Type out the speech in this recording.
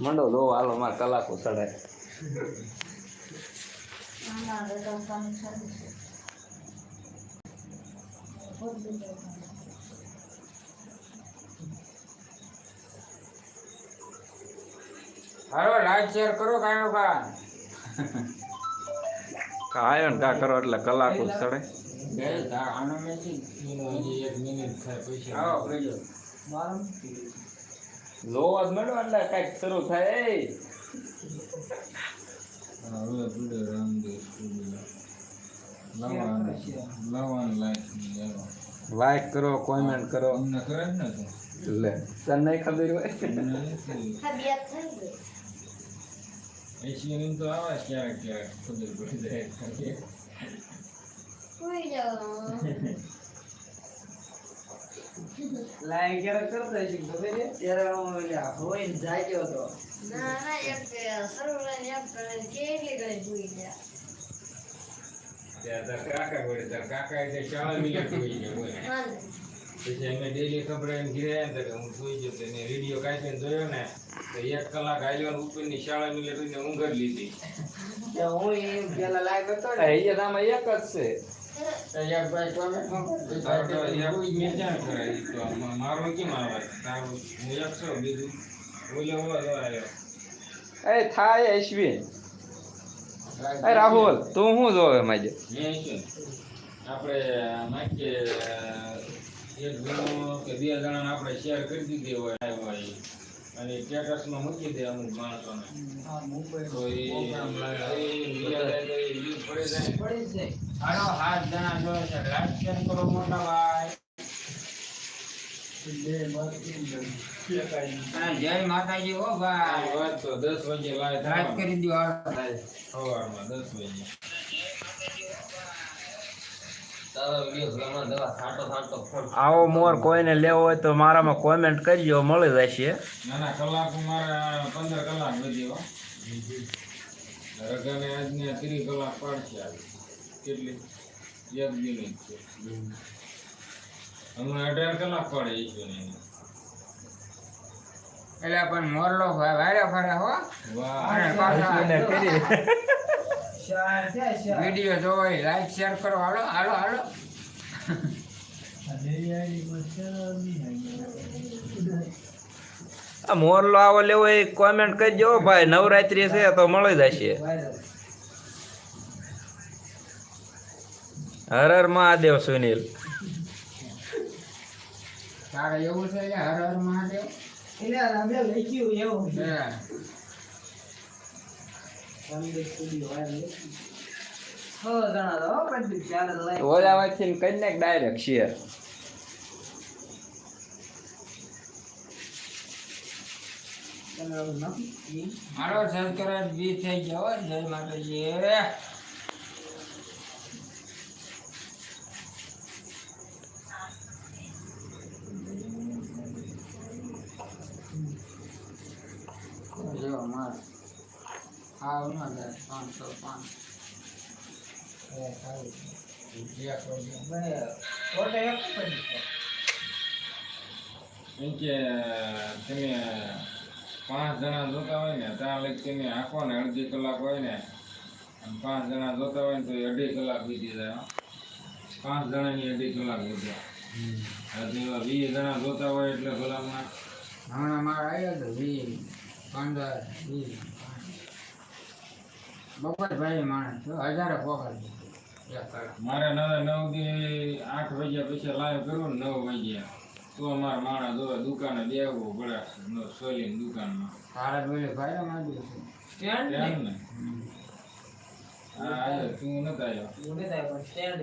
મંડો દો હાલો માર કલાકો ચડે હાલો લાઈક શેર કરો કાયો કા કાયો ને કા કરો એટલે કલાકો ચડે બે આનો મેસી હજી 1 મિનિટ થાય પછી આવો રેજો મારમ લોવાજ મળો એટલે કઈક શરૂ થાય એ હવે વિડિયો રામદેવ લાવવાનું લાઈક કરો કોમેન્ટ કરો અમને કરે જ ને લે તને ખબર હોય એશિયન તો આવે ક્યારેક ખબર પડી જાય કોઈ જાવ લાઈક ક્યારે કરતા છે ખબર છે ત્યારે હું ઓલા હોય જાગ્યો તો ના ના એક સર્વર એપ કેટલી ગઈ ભૂલી ગયા ત્યાં કાકા બોલે કાકા એટલે 4 મિનિટ હોઈ ગયો બોલે હા પછી અમે ડેલી ખબર એમ ઘરે તો હું સુઈ ગયો તેને વિડિયો કાઢીને જોયો ને તો 1 કલાક આલ્યો ને ઉપરની 4 મિનિટ ને ઊંઘ જ લીધી કે હું એ પેલા લાઈક હતો ને એ આમાં એક જ છે યાર ભાઈ કોમેન્ટ માં કોઈ મેજાન કરે તો મારો કેમ આવે તારું હું 100 બીજું ઓલો આવ્યો એ થાય અશ્વિન એ રાહુલ તું શું જોવે માજે મેં શું આપણે માકે એક જણો કે બે જણાને આપણે શેર કરી દીધી હોય આવ્યો અને સ્ટેટસમાં મૂકી દે અમુક માણસોને હા મુંબઈ તો એ પડી જાય પડી છે હાલો 7 જણા જોવે છે લાઈક શેર કરો મોટા ભાઈ બે માર્કિંગ જય માતાજી ઓ ભાઈ વાત તો 10 વાગે લાઈક કરી દો સવારમાં 10 વાગે આવો મોર કોઈને લેવો હોય તો મારામાં કોમેન્ટ કરજો મળી જશે ના કલાક મારા 15 કલાક વધ્યો રગાને આજને 30 કલાક પાડશે આજે કેટલી 1 મિનિટ છે હમણાં 18 કલાક પડે ઈશ્વરની એટલે પણ મોરલો વારે ફરે હો વાહ વિડિયો જોવો લાઈક શેર કરો હાલો હાલો હાલો આ મોરલો આવો લેવો એ કોમેન્ટ કરજો ભાઈ નવરાત્રી છે તો મળી જશે હર હર મહાદેવ સુનિલ તારે એવું છે કે હર હર મહાદેવ એટલે અમે લખ્યું એવું છે હે રામદેવ સ્ટુડિયો વાળા લખ્યું 6 જણા તો પછી ચાલે લાઈક ઓલામાંથી કરી નાખ ડાયરેક્ટ શેર મારો સબસ્ક્રાઇબ બી થઈ ગયો જય માતાજી જો માર આવ ના દે 505 તમે 5 જણા જોતા હોય ને ત્યાં લઈ તમે આખો ને અડધી કલાક હોય ને 5 જણા જોતા હોય ને તો 2.5 કલાક વીતી જાય 5 જણાની 2.5 કલાક વીતે હજી 20 જણા જોતા હોય એટલે કલાકમાં હમણાં મારે આવ્યો તો 20 15 20 બપોર ભાઈ માણસ હજારે પોકાડી મારે 9 થી 8 વાગ્યા પછી લાઈવ કરું ને 9 વાગ્યા તો અમારા માણસ જોવે દુકાને બેવું પડે સોલી દુકાનમાં તારા બોલે ભાઈ માંગ્યું છે સ્ટેન્ડ ને હા તું નતા આવ્યો સ્ટેન્ડ